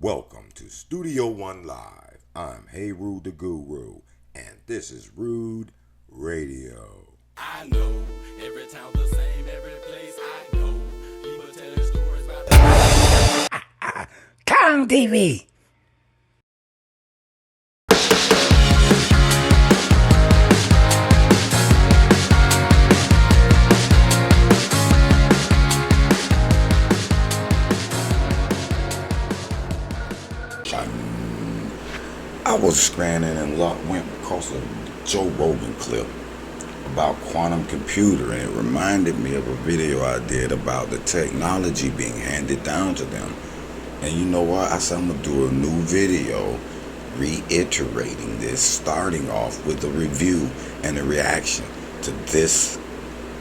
Welcome to Studio One Live. I'm Hey Rude the Guru, and this is Rude Radio. I know every town the same, every place I go. People telling stories about Come TV. I was scanning and went across a Joe Rogan clip about quantum computer, and it reminded me of a video I did about the technology being handed down to them. And you know what? I said I'm going to do a new video reiterating this, starting off with a review and a reaction to this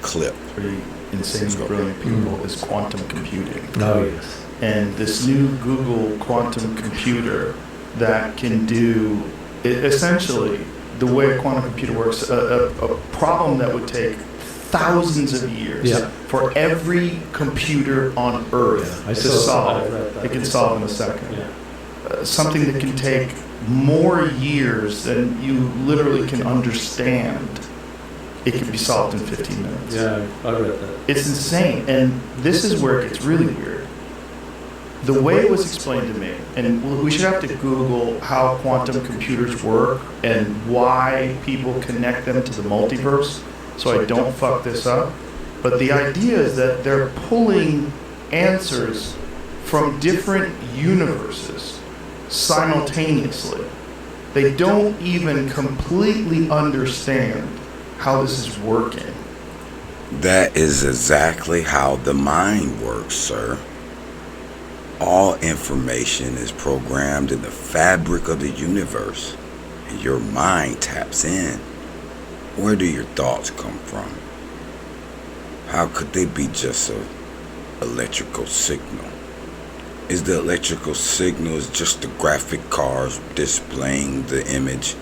clip. Pretty insanely brilliant people is quantum computing. Oh, yes. And this new Google quantum computer that can do, essentially, the way a quantum computer works, a problem that would take thousands of years for every computer on Earth to solve, it can solve in a second. Something that can take more years than you literally can understand, it can be solved in 15 minutes. Yeah, I read that. It's insane, and this is where it gets really weird. The way it was explained to me, and we should have to Google how quantum computers work and why people connect them to the multiverse, so I don't fuck this up. But the idea is that they're pulling answers from different universes simultaneously. They don't even completely understand how this is working. That is exactly how the mind works, sir. All information is programmed in the fabric of the universe, and your mind taps in. Where do your thoughts come from? How could they be just an electrical signal? Is the electrical signal just the graphic cards displaying the image?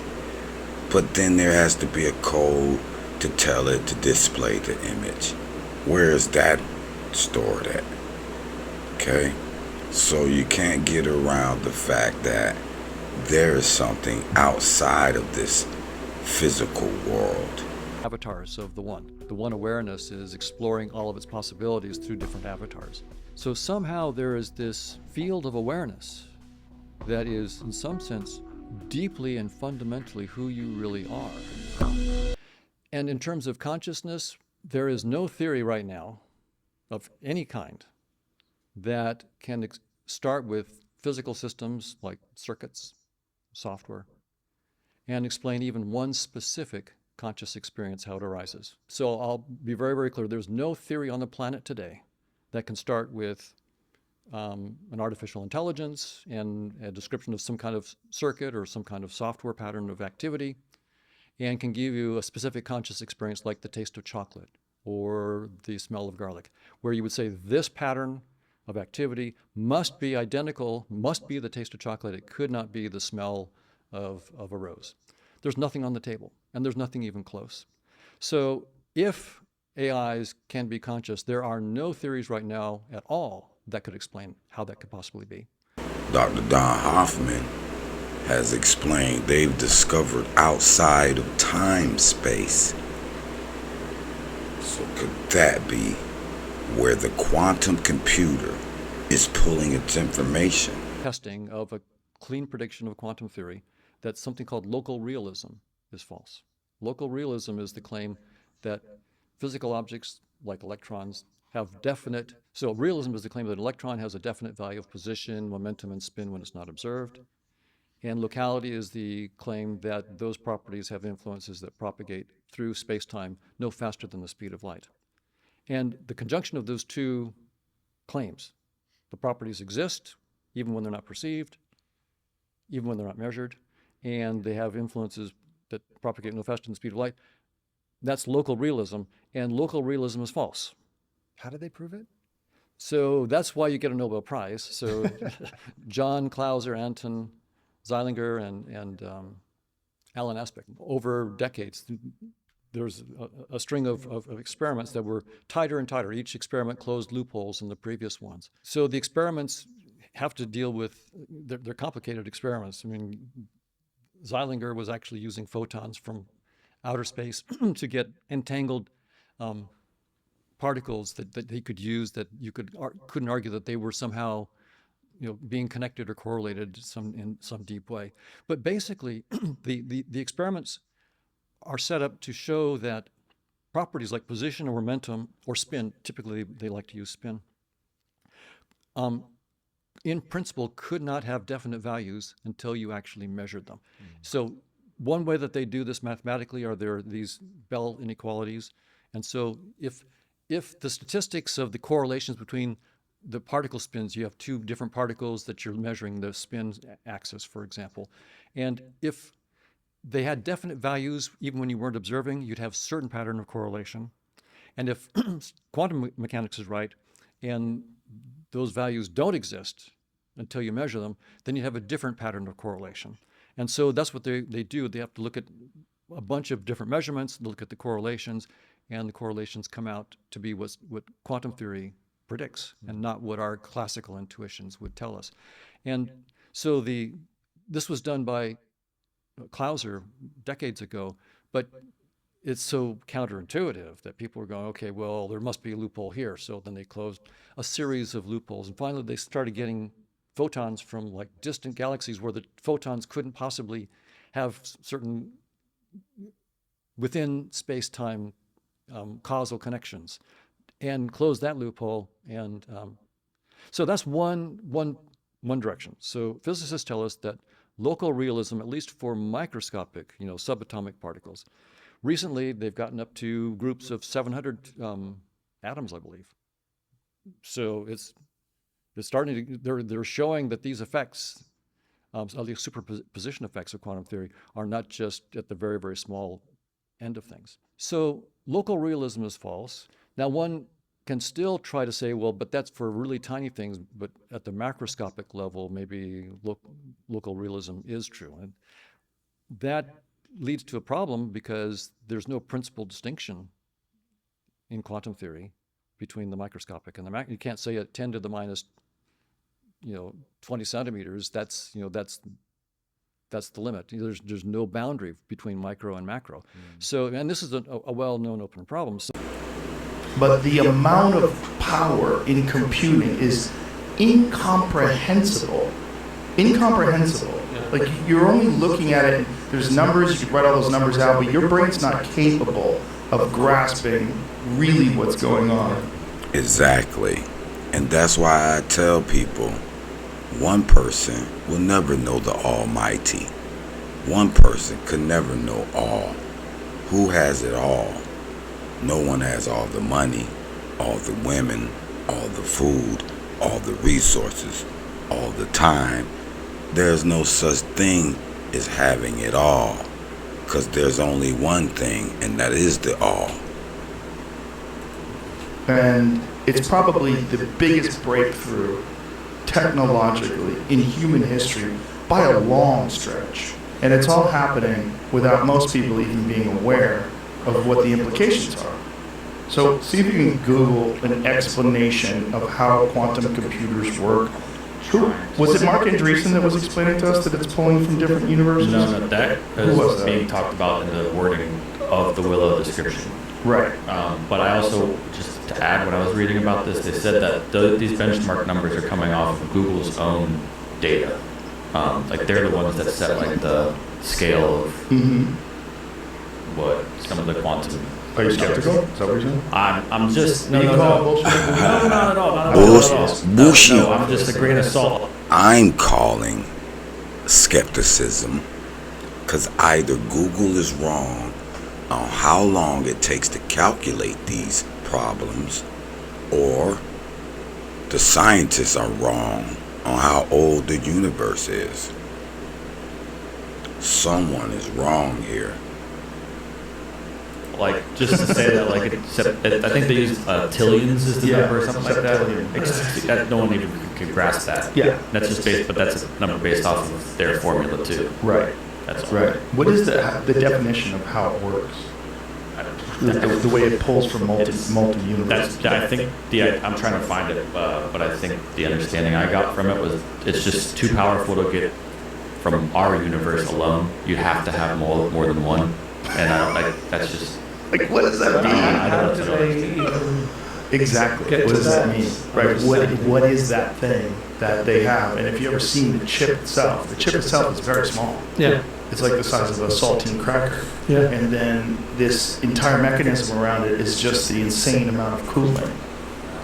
But then there has to be a code to tell it to display the image. Where is that stored at? Okay? So you can't get around the fact that there is something outside of this physical world. Avatars of the One. The One awareness is exploring all of its possibilities through different avatars. So somehow there is this field of awareness that is, in some sense, deeply and fundamentally who you really are. And in terms of consciousness, there is no theory right now of any kind that can start with physical systems like circuits, software, and explain even one specific conscious experience, how it arises. So I'll be very, very clear. There's no theory on the planet today that can start with an artificial intelligence and a description of some kind of circuit or some kind of software pattern of activity, and can give you a specific conscious experience like the taste of chocolate or the smell of garlic, where you would say this pattern of activity must be identical, must be the taste of chocolate. It could not be the smell of a rose. There's nothing on the table, and there's nothing even close. So if AIs can be conscious, there are no theories right now at all that could explain how that could possibly be. Dr. Don Hoffman has explained they've discovered outside of time-space. So could that be where the quantum computer is pulling its information? Testing of a clean prediction of quantum theory that something called local realism is false. Local realism is the claim that physical objects like electrons have definite, so realism is the claim that an electron has a definite value of position, momentum, and spin when it's not observed. And locality is the claim that those properties have influences that propagate through space-time no faster than the speed of light. And the conjunction of those two claims, the properties exist even when they're not perceived, even when they're not measured, and they have influences that propagate no faster than the speed of light, that's local realism, and local realism is false. How did they prove it? So that's why you get a Nobel Prize. So John Clauser, Anton Zeilinger, and Alan Aspect, over decades, there's a string of experiments that were tighter and tighter. Each experiment closed loopholes in the previous ones. So the experiments have to deal with, they're complicated experiments. I mean, Zeilinger was actually using photons from outer space to get entangled particles that he could use, that you couldn't argue that they were somehow being connected or correlated in some deep way. But basically, the experiments are set up to show that properties like position or momentum or spin, typically they like to use spin, in principle could not have definite values until you actually measured them. So one way that they do this mathematically are there these Bell inequalities. And so if the statistics of the correlations between the particle spins, you have two different particles that you're measuring the spin axis, for example. And if they had definite values, even when you weren't observing, you'd have certain pattern of correlation. And if quantum mechanics is right, and those values don't exist until you measure them, then you have a different pattern of correlation. And so that's what they do. They have to look at a bunch of different measurements, look at the correlations, and the correlations come out to be what quantum theory predicts, and not what our classical intuitions would tell us. And so this was done by Clauser decades ago, but it's so counterintuitive that people are going, okay, well, there must be a loophole here. So then they closed a series of loopholes. And finally, they started getting photons from like distant galaxies where the photons couldn't possibly have certain within space-time causal connections, and close that loophole. And so that's one direction. So physicists tell us that local realism, at least for microscopic, subatomic particles, recently they've gotten up to groups of 700 atoms, I believe. So it's starting to, they're showing that these effects, the superposition effects of quantum theory, are not just at the very, very small end of things. So local realism is false. Now, one can still try to say, well, but that's for really tiny things, but at the macroscopic level, maybe local realism is true. And that leads to a problem because there's no principal distinction in quantum theory between the microscopic and the macro. You can't say at 10 to the minus 20 centimeters, that's the limit. There's no boundary between micro and macro. So, and this is a well-known open problem. So, but the amount of power in computing is incomprehensible. Like, you're only looking at it, there's numbers, you can write all those numbers out, but your brain's not capable of grasping really what's going on. Exactly. And that's why I tell people, one person will never know the Almighty. One person could never know all. Who has it all? No one has all the money, all the women, all the food, all the resources, all the time. There's no such thing as having it all, because there's only one thing, and that is the all. And it's probably the biggest breakthrough technologically in human history by a long stretch. And it's all happening without most people even being aware of what the implications are. So see if you can Google an explanation of how quantum computers work. Was it Mark Andreessen that was explaining to us that it's pulling from different universes? No, that is being talked about in the wording of the Willow description. Right. But I also, just to add, when I was reading about this, they said that these benchmark numbers are coming off of Google's own data. Like, they're the ones that set like the scale of what some of the quantum. Are you skeptical? Is that what you're saying? I'm just No, bullshit. No, not at all. Bullshit. No, I'm just a grain of salt. I'm calling skepticism because either Google is wrong on how long it takes to calculate these problems, or the scientists are wrong on how old the universe is. Someone is wrong here. Like, just to say that, like, I think they use tillions as the number or something like that. No one even could grasp that. Yeah. That's just but that's a number based off of their formula too. Right. That's all. Right. What is the definition of how it works? The way it pulls from multi-universes. I think I'm trying to find it, but I think the understanding I got from it was it's just too powerful to get from our universe alone. You have to have more than one, and I don't like that's just Like, what does that mean? I don't know. Exactly. What does that mean? Right. What is that thing that they have? And if you ever seen the chip itself is very small. Yeah. It's like the size of a saltine cracker. Yeah. And then this entire mechanism around it is just the insane amount of cooling.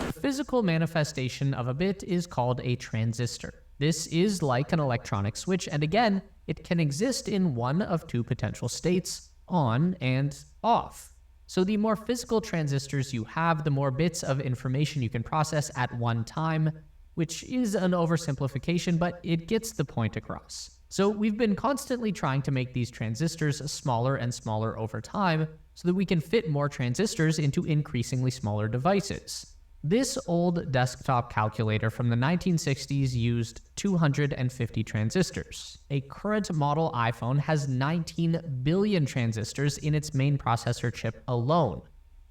The physical manifestation of a bit is called a transistor. This is like an electronic switch, and again, it can exist in one of two potential states, on and off. So the more physical transistors you have, the more bits of information you can process at one time, which is an oversimplification, but it gets the point across. So we've been constantly trying to make these transistors smaller and smaller over time so that we can fit more transistors into increasingly smaller devices. This old desktop calculator from the 1960s used 250 transistors. A current model iPhone has 19 billion transistors in its main processor chip alone.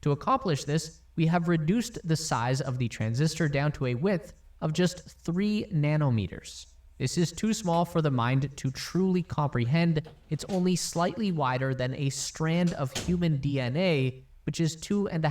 To accomplish this, we have reduced the size of the transistor down to a width of just 3 nanometers. This is too small for the mind to truly comprehend. It's only slightly wider than a strand of human DNA, which is 2.5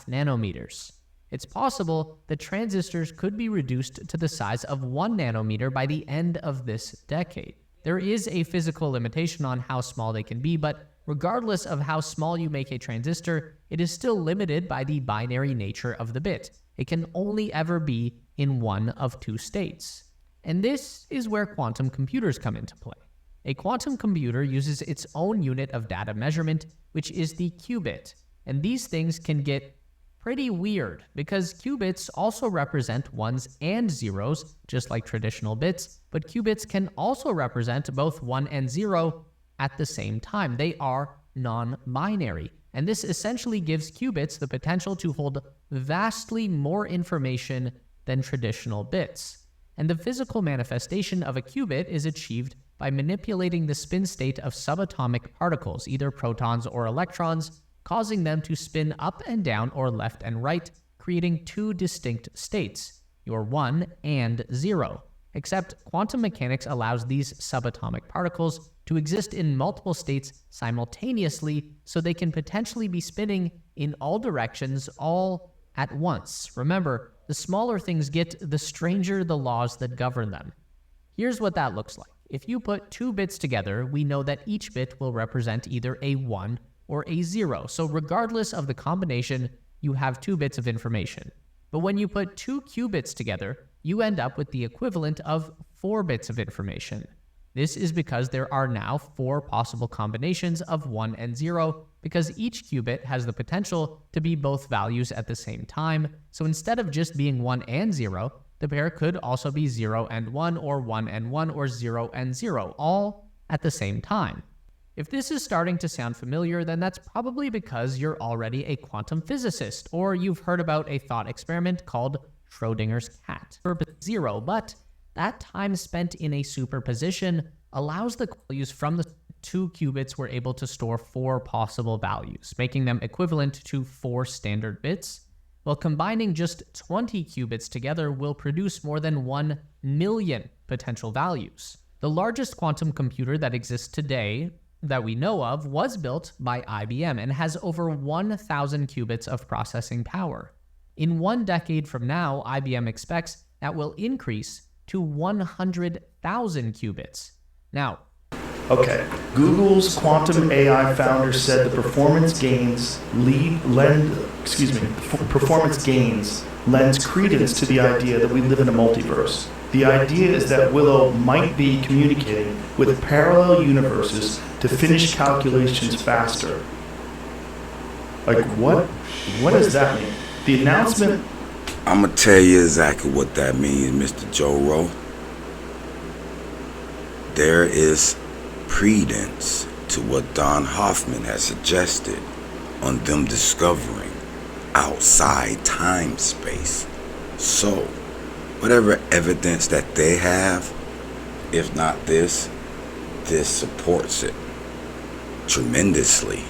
nanometers. It's possible that transistors could be reduced to the size of 1 nanometer by the end of this decade. There is a physical limitation on how small they can be, but regardless of how small you make a transistor, it is still limited by the binary nature of the bit. It can only ever be in one of two states. And this is where quantum computers come into play. A quantum computer uses its own unit of data measurement, which is the qubit. And these things can get pretty weird because qubits also represent ones and zeros, just like traditional bits, but qubits can also represent both 1 and 0 at the same time. They are non-binary, and this essentially gives qubits the potential to hold vastly more information than traditional bits. And the physical manifestation of a qubit is achieved by manipulating the spin state of subatomic particles, either protons or electrons, causing them to spin up and down or left and right, creating two distinct states, your 1 and 0. Except quantum mechanics allows these subatomic particles to exist in multiple states simultaneously, so they can potentially be spinning in all directions all at once. Remember, the smaller things get, the stranger the laws that govern them. Here's what that looks like. If you put two bits together, we know that each bit will represent either a 1 or a 0. So regardless of the combination, you have 2 bits of information. But when you put 2 qubits together, you end up with the equivalent of 4 bits of information. This is because there are now 4 possible combinations of 1 and 0, because each qubit has the potential to be both values at the same time. So instead of just being 1 and 0, the pair could also be 0 and 1, or 1 and 1, or 0 and 0, all at the same time. If this is starting to sound familiar, then that's probably because you're already a quantum physicist, or you've heard about a thought experiment called Schrodinger's cat. 0, but that time spent in a superposition allows the values from the 2 qubits we're able to store 4 possible values, making them equivalent to 4 standard bits. While combining just 20 qubits together will produce more than 1 million potential values. The largest quantum computer that exists today that we know of was built by IBM and has over 1,000 qubits of processing power. In 1 decade from now, IBM expects that will increase to 100,000 qubits. Now, Okay, Google's quantum AI founder said the performance gains lends credence to the idea that we live in a multiverse. The idea is that Willow might be communicating with parallel universes to finish calculations faster. Like what? What does that mean? The announcement. I'm gonna tell you exactly what that means, Mr. Joro. There is credence to what Don Hoffman has suggested on them discovering outside time-space. So, whatever evidence that they have, if not this supports it tremendously.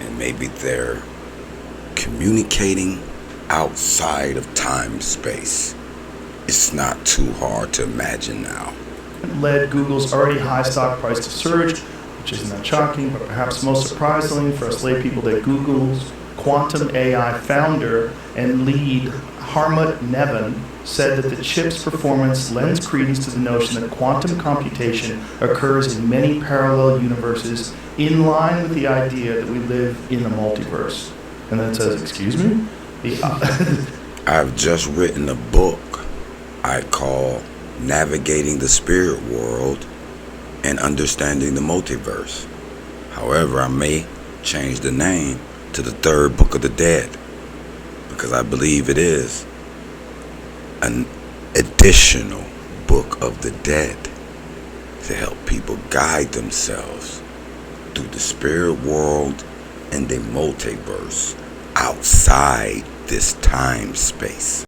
And maybe they're communicating outside of time space. It's not too hard to imagine now. Led Google's already high stock price to surge, which isn't that shocking, but perhaps most surprisingly for us lay people that Google's quantum AI founder and lead Harmut Nevin said that the chip's performance lends credence to the notion that quantum computation occurs in many parallel universes in line with the idea that we live in a multiverse. And then it says, excuse me? I've just written a book I call Navigating the Spirit World and Understanding the Multiverse. However, I may change the name to the Third Book of the Dead, because I believe it is an additional Book of the Dead to help people guide themselves through the spirit world and the multiverse outside this time space.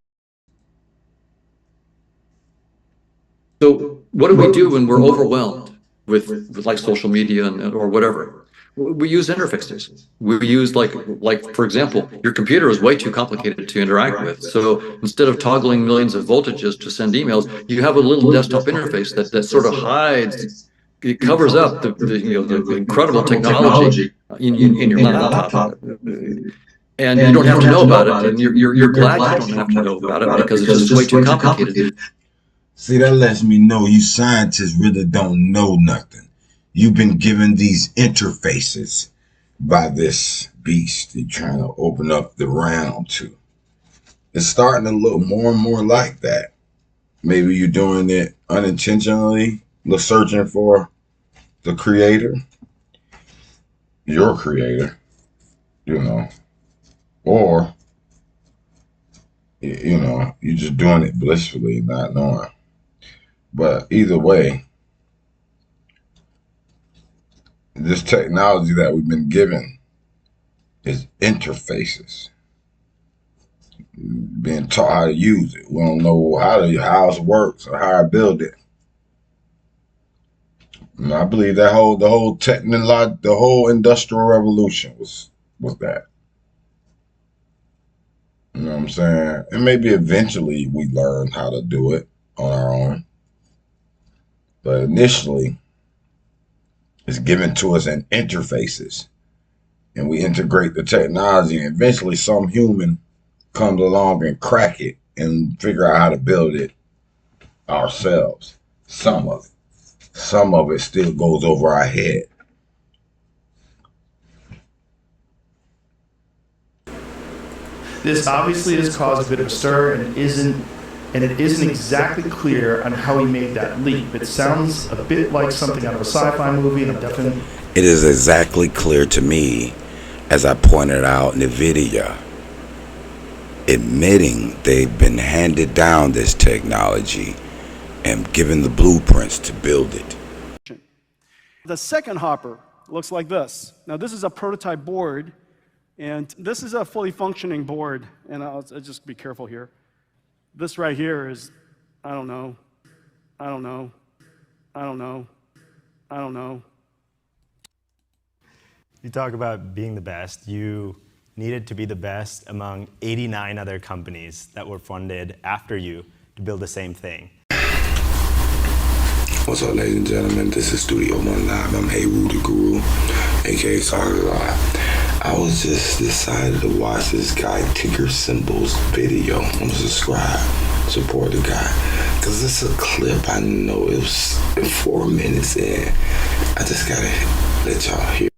So what do we do when we're overwhelmed with like social media or whatever? We use interfaces. We use like for example, your computer is way too complicated to interact with. So instead of toggling millions of voltages to send emails, you have a little desktop interface that sort of hides, it covers up the incredible technology in your laptop. And you don't have to know about it, and you're glad you don't have to know about it because it's just way too complicated. See, that lets me know you scientists really don't know nothing. You've been given these interfaces by this beast you're trying to open up the realm to. It's starting to look more and more like that. Maybe you're doing it unintentionally, searching for the creator, your creator, or, you're just doing it blissfully, not knowing. But either way, this technology that we've been given is interfaces. Being taught how to use it. We don't know how it works or how I build it. And I believe that the whole industrial revolution was that. You know what I'm saying? And maybe eventually we learn how to do it on our own. But initially, it's given to us in interfaces. And we integrate the technology, and eventually some human comes along and crack it and figure out how to build it ourselves. Some of it. Some of it still goes over our head. This obviously has caused a bit of a stir and it isn't exactly clear on how he made that leap. It sounds a bit like something out of a sci-fi movie, and I'm definitely... It is exactly clear to me, as I pointed out in the video, admitting they've been handed down this technology and given the blueprints to build it. The second hopper looks like this. Now this is a prototype board, and this is a fully functioning board, and I'll just be careful here. This right here is, I don't know. You talk about being the best. You needed to be the best among 89 other companies that were funded after you to build the same thing. What's up, ladies and gentlemen? This is Studio One Live. I'm Hey Rude the Guru, aka Sorry Live. I was just decided to watch this guy Tinker Symbol's video. I'm gonna subscribe, support the guy, cause it's a clip. I know it was 4 minutes in. I just gotta let y'all hear.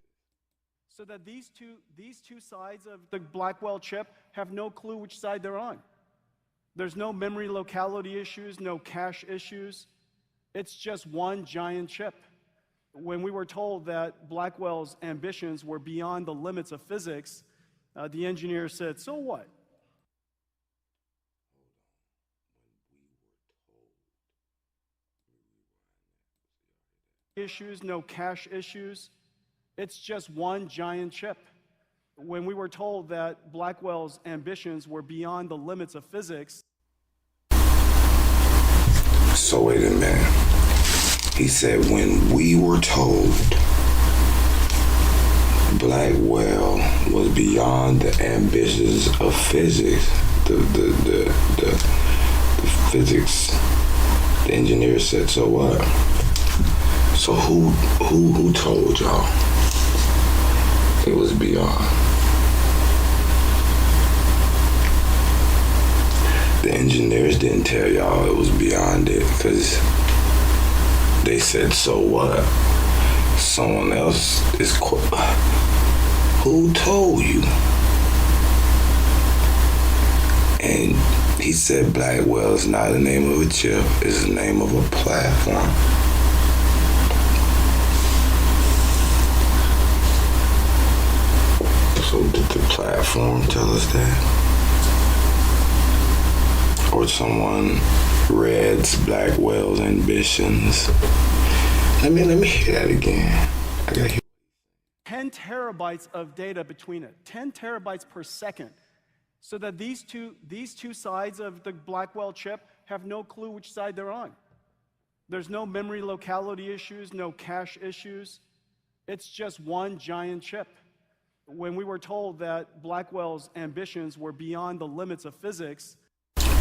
So that these two sides of the Blackwell chip have no clue which side they're on. There's no memory locality issues, no cache issues. It's just one giant chip. When we were told that Blackwell's ambitions were beyond the limits of physics, the engineer said, so what? Issues, no cache issues. It's just one giant chip. When we were told that Blackwell's ambitions were beyond the limits of physics. So wait a minute. He said when we were told Blackwell was beyond the ambitions of physics. The physics, the engineer said, so what? So who told y'all it was beyond? The engineers didn't tell y'all it was beyond it because they said, so what? Someone else is... Who told you? And he said Blackwell is not the name of a chip, it's the name of a platform. So did the platform tell us that? Or someone reads Blackwell's ambitions? Let me hear that again. I gotta hear. 10 terabytes of data between it, 10 terabytes per second, so that these two sides of the Blackwell chip have no clue which side they're on. There's no memory locality issues, no cache issues. It's just one giant chip. When we were told that Blackwell's ambitions were beyond the limits of physics,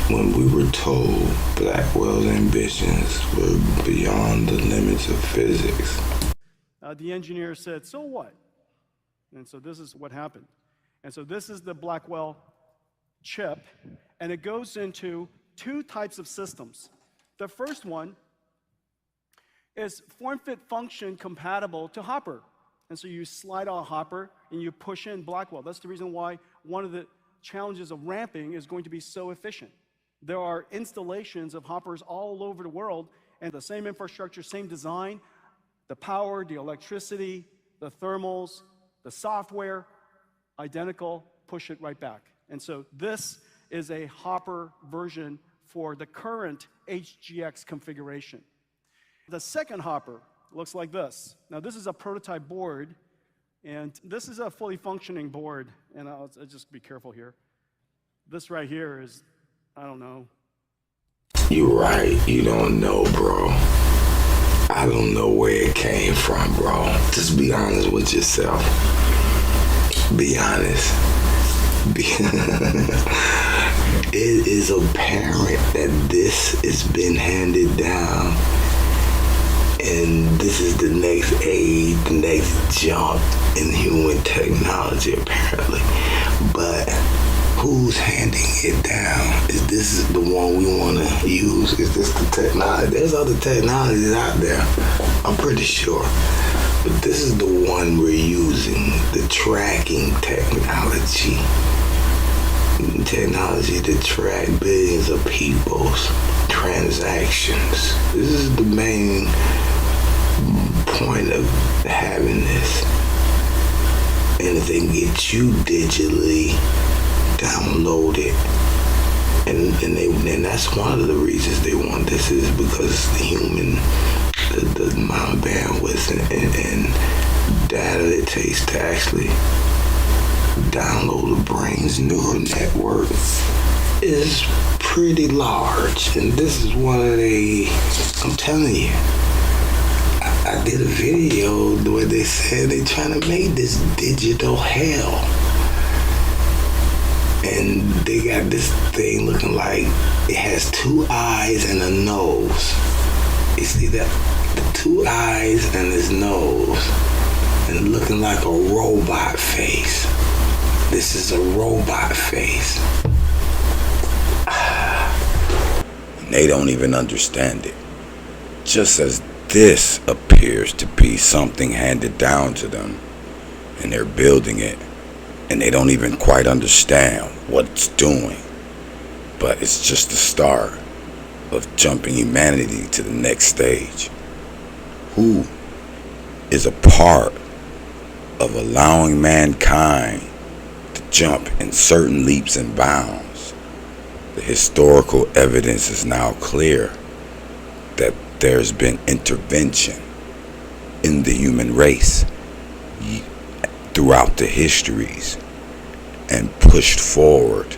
when we were told Blackwell's ambitions were beyond the limits of physics, the engineer said, so what? And so this is what happened. And so this is the Blackwell chip, and it goes into two types of systems. The first one is form-fit-function compatible to Hopper. And so you slide out Hopper and you push in Blackwell. That's the reason why one of the challenges of ramping is going to be so efficient. There are installations of Hoppers all over the world, and the same infrastructure, same design, the power, the electricity, the thermals, the software, identical, push it right back. And so this is a Hopper version for the current HGX configuration. The second Hopper looks like this. Now this is a prototype board, and this is a fully functioning board, and I'll just be careful here. This right here is, I don't know. You're right, you don't know, bro. I don't know where it came from, bro. Just be honest with yourself. Be honest. It is apparent that this has been handed down, and this is the next age, the next jump in human technology, apparently. But who's handing it down? Is this the one we want to use? Is this the technology? There's other technologies out there, I'm pretty sure. But this is the one we're using, the tracking technology. Technology to track billions of people's transactions. This is the main point of having this. And if they get you digitally downloaded, and that's one of the reasons they want this, is because the human, the amount of bandwidth and data it takes to actually download the brain's neural network is pretty large. And this is one of I'm telling you, I did a video where they said they're trying to make this digital hell. And they got this thing looking like it has two eyes and a nose. You see that? The two eyes and his nose, and looking like a robot face. This is a robot face. They don't even understand it. Just as this appears to be something handed down to them, and they're building it, and they don't even quite understand what it's doing. But it's just the start of jumping humanity to the next stage. Who is a part of allowing mankind to jump in certain leaps and bounds? The historical evidence is now clear that there's been intervention in the human race throughout the histories and pushed forward.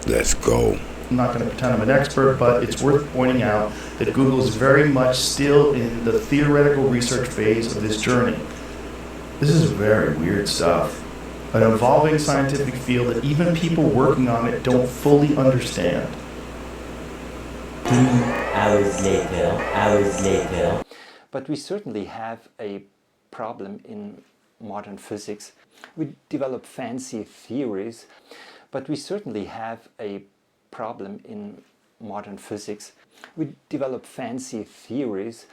Let's go. I'm not going to pretend I'm an expert, but it's worth pointing out that Google is very much still in the theoretical research phase of this journey. This is very weird stuff. An evolving scientific field that even people working on it don't fully understand. 2 hours later. But we certainly have a problem in modern physics. We develop fancy theories, but we certainly have a problem in modern physics. We develop fancy theories,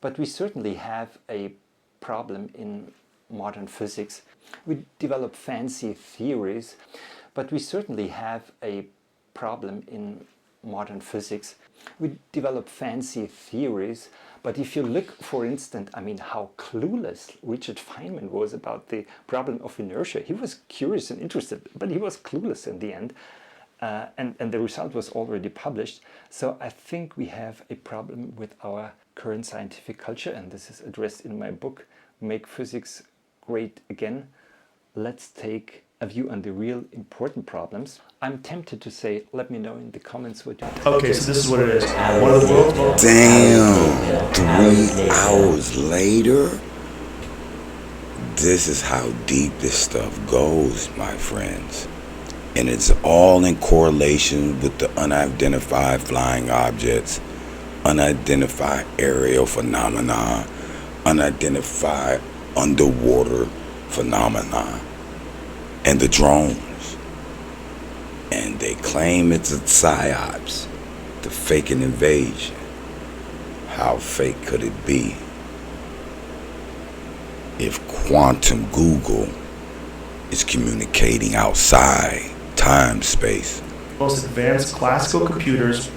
but we certainly have a problem in modern physics. We develop fancy theories, but we certainly have a problem in modern physics. We develop fancy theories, but if you look, for instance, how clueless Richard Feynman was about the problem of inertia. He was curious and interested, but he was clueless in the end. And the result was already published. So I think we have a problem with our current scientific culture, and this is addressed in my book, Make Physics Great Again. Let's take a view on the real important problems. I'm tempted to say, let me know in the comments what you think. Okay, so this is what it is. One of the world's most... Damn, 3 hours later? This is how deep this stuff goes, my friends. And it's all in correlation with the unidentified flying objects, unidentified aerial phenomena, unidentified underwater phenomena, and the drones. And they claim it's a psyops, the fake an invasion. How fake could it be? If quantum Google is communicating outside time, space. Most advanced classical computers.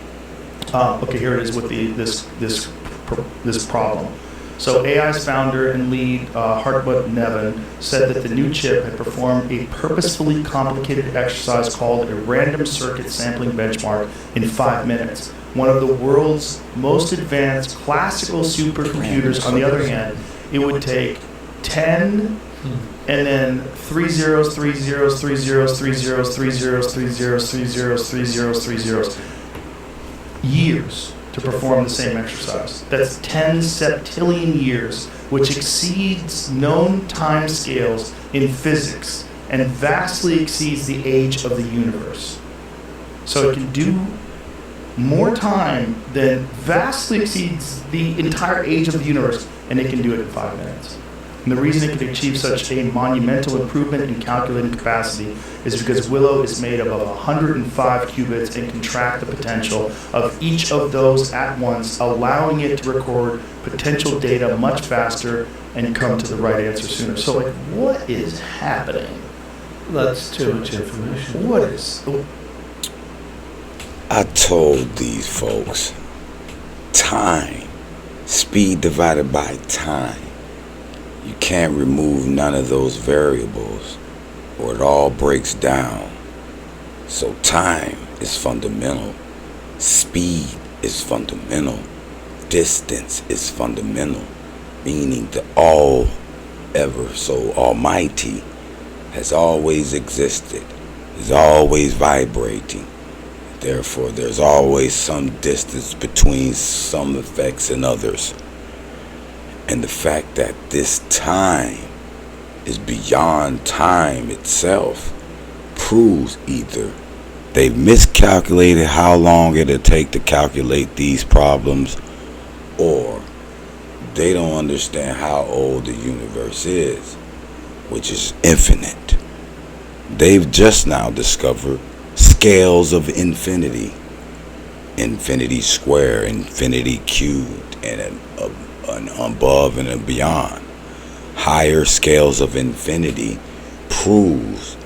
Okay, here it is with this problem. So AI's founder and lead, Hartmut Neven, said that the new chip had performed a purposefully complicated exercise called a random circuit sampling benchmark in 5 minutes. One of the world's most advanced classical supercomputers, on the other hand, it would take 10 and then 3 zeros, 3 zeros, 3 zeros, 3 zeros, 3 zeros, 3 zeros, 3 zeros, 3 zeros, 3 zeros, years to perform the same exercise. That's 10 septillion years, which exceeds known time scales in physics and vastly exceeds the age of the universe. So it can do more time than vastly exceeds the entire age of the universe, and it can do it in 5 minutes. And the reason it can achieve such a monumental improvement in calculating capacity is because Willow is made up of 105 qubits and can track the potential of each of those at once, allowing it to record potential data much faster and come to the right answer sooner. So, like, what is happening? That's too much information. What is... I told these folks, time, speed divided by time. You can't remove none of those variables or it all breaks down. So time is fundamental. Speed is fundamental. Distance is fundamental. Meaning the all ever so almighty has always existed, is always vibrating. Therefore, there's always some distance between some effects and others. And the fact that this time is beyond time itself proves either they've miscalculated how long it'll take to calculate these problems, or they don't understand how old the universe is, which is infinite. They've just now discovered scales of infinity, infinity square, infinity cubed, and an above and a beyond. Higher scales of infinity proves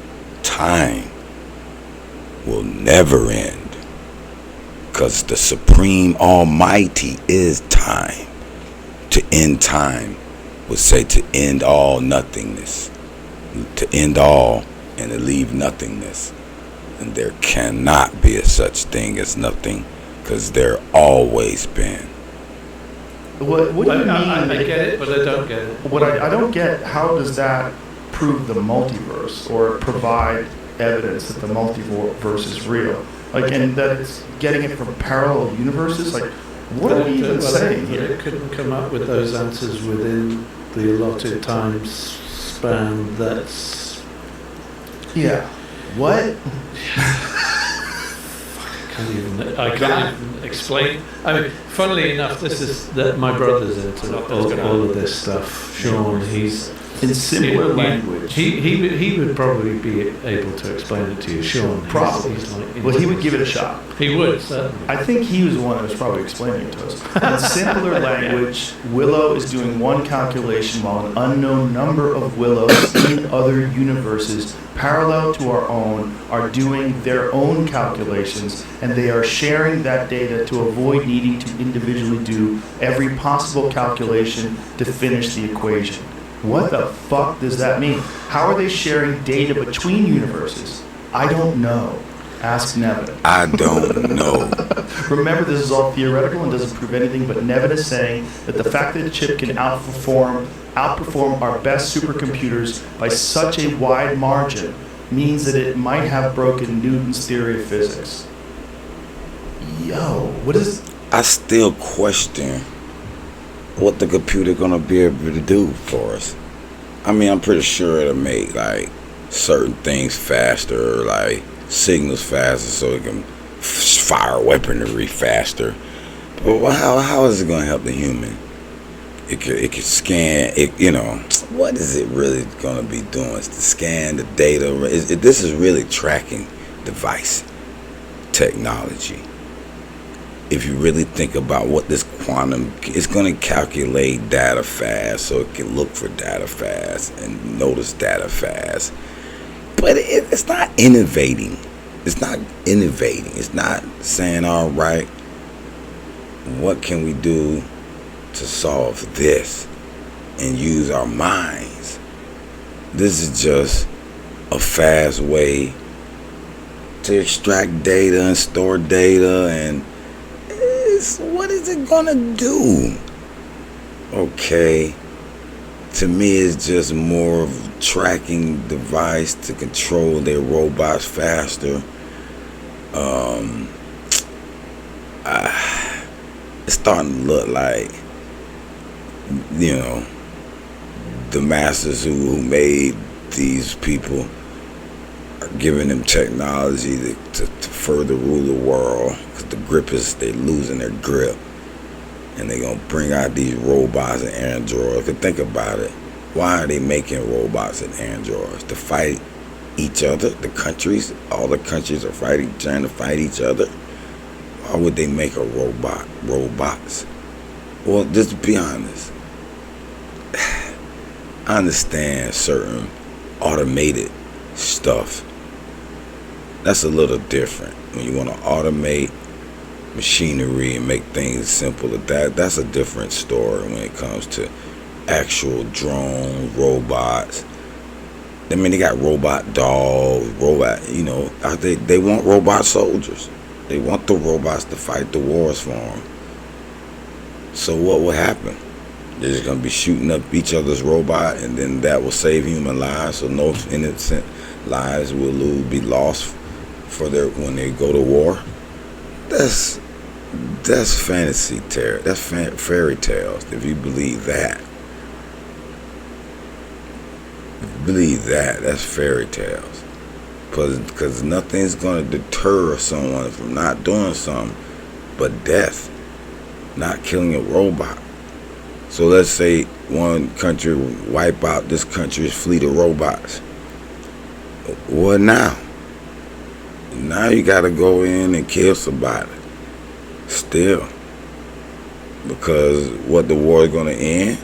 time will never end, because the supreme almighty is time. To end time would say to end all nothingness, to end all and to leave nothingness. And there cannot be a such thing as nothing, because there always been. What do you mean? I get it, but I don't get it. What I don't get, how does that prove the multiverse or provide evidence that the multiverse is real? Like, and that it's getting it from parallel universes? Like, what are we even saying here? It couldn't come up with those answers within the allotted time expand. That's Yeah. What? I can't even explain. I mean, funnily enough, this is that my brother's into all of this stuff. Sean, he's In simpler language. He would probably be able to explain it to you, Sean. Probably. He's like, Well, he would give it a shot. He would, certainly. I think he was the one that was probably explaining it to us. In simpler language, Willow is doing one calculation while an unknown number of Willows in other universes parallel to our own are doing their own calculations, and they are sharing that data to avoid needing to individually do every possible calculation to finish the equation. What the fuck does that mean? How are they sharing data between universes? I don't know. Ask Nevin. I don't know. Remember, this is all theoretical and doesn't prove anything, but Nevin is saying that the fact that the chip can outperform our best supercomputers by such a wide margin means that it might have broken Newton's theory of physics. Yo, what is... I still question what the computer gonna be able to do for us. I mean, I'm pretty sure it'll make like certain things faster, like signals faster, so it can fire weaponry faster. But how is it gonna help the human? It could scan it. You know, what is it really gonna be doing? It's to scan the data. This is really tracking device technology. If you really think about what this quantum, it's going to calculate data fast, so it can look for data fast and notice data fast. But it's not innovating. It's not innovating. It's not saying, all right, what can we do to solve this and use our minds? This is just a fast way to extract data and store data, and what is it gonna do? Okay, to me it's just more of a tracking device to control their robots faster. It's starting to look like, you know, the masters who made these people are giving them technology to further rule the world, because the grippers, they're losing their grip, and they're gonna bring out these robots and androids. Because think about it, why are they making robots and androids? To fight each other? The countries, all the countries are trying to fight each other. Why would they make a robots? Well, just to be honest, I understand certain automated stuff. That's a little different. When you want to automate machinery and make things simple, that's a different story when it comes to actual drone robots. I mean, they got robot dogs, you know, they want robot soldiers. They want the robots to fight the wars for them. So what will happen? They're just going to be shooting up each other's robot, and then that will save human lives, so no innocent lives will be lost when they go to war. That's fantasy tale. That's fairy tales. If you believe that, that's fairy tales. Because nothing's going to deter someone from not doing something but death, not killing a robot. So let's say one country wipe out this country's fleet of robots. What now? Now you got to go in and kill somebody. Still. Because what the war is going to end?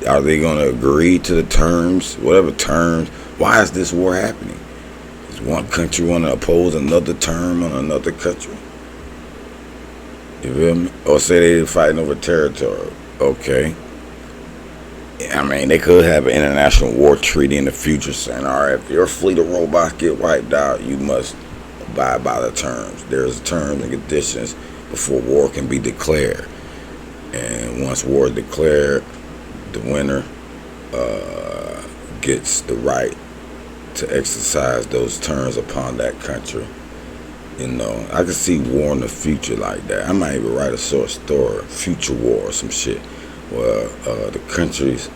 Are they going to agree to the terms? Whatever terms. Why is this war happening? Does one country want to oppose another term on another country? You feel me? Or say they're fighting over territory. Okay. I mean, they could have an international war treaty in the future saying, all right, if your fleet of robots get wiped out, you must abide by the terms. There's terms and conditions before war can be declared. And once war is declared, the winner gets the right to exercise those terms upon that country. You know, I could see war in the future like that. I might even write a short story, future war or some shit, where the countries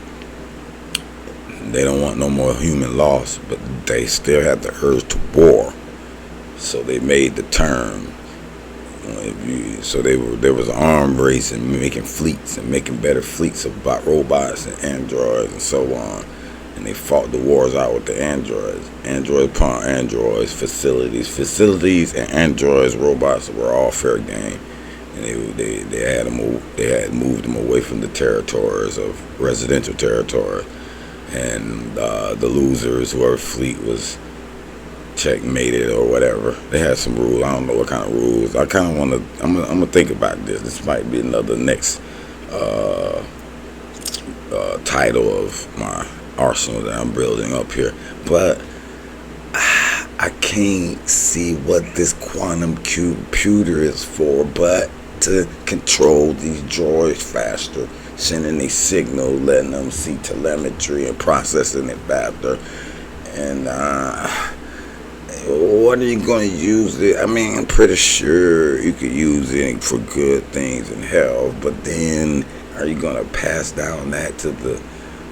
They don't want no more human loss, but they still have the urge to war. So they made the turn. So there was an arm race and making fleets and making better fleets of robots and androids and so on. And they fought the wars out with the androids. Androids upon androids, facilities and androids, robots were all fair game. And they had moved them away from the territories of residential territory. And the losers, whoever fleet was checkmated or whatever. They had some rules. I don't know what kind of rules. I kind of want to. I'm gonna think about this. This might be another next title of my arsenal that I'm building up here. But I can't see what this quantum computer is for, but to control these droids faster, sending a signal, letting them see telemetry and processing it faster. And what are you going to use it? I mean, I'm pretty sure you could use it for good things and health, but then are you going to pass down that to the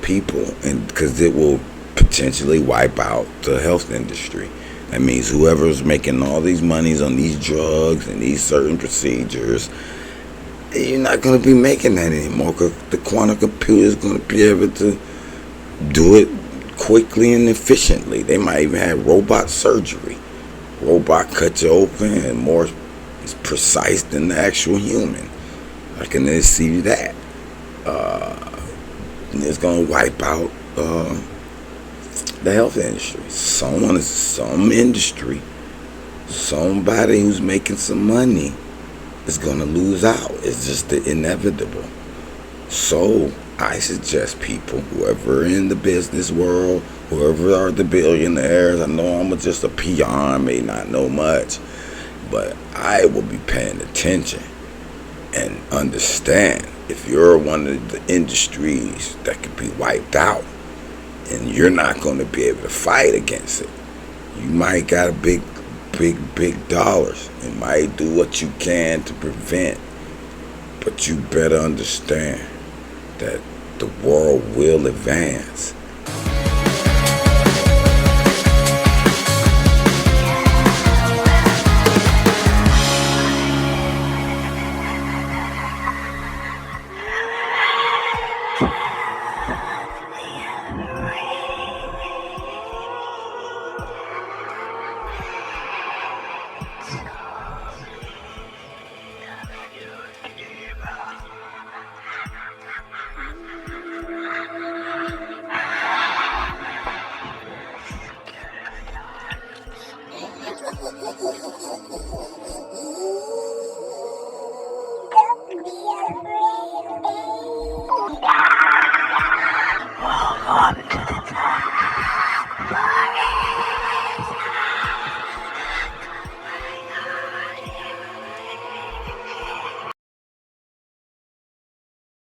people? And because it will potentially wipe out the health industry. That means whoever's making all these monies on these drugs and these certain procedures, you're not going to be making that anymore, because the quantum computer is going to be able to do it quickly and efficiently. They might even have robot surgery. Robot cut you open and more precise than the actual human. I can see that. And it's going to wipe out the health industry. Some industry, somebody who's making some money is going to lose out. It's just the inevitable. So I suggest people, whoever in the business world, whoever are the billionaires, I know I'm just a peon, may not know much, but I will be paying attention and understand if you're one of the industries that could be wiped out and you're not going to be able to fight against it. You might got a big dollars. You might do what you can to prevent, but you better understand that the world will advance.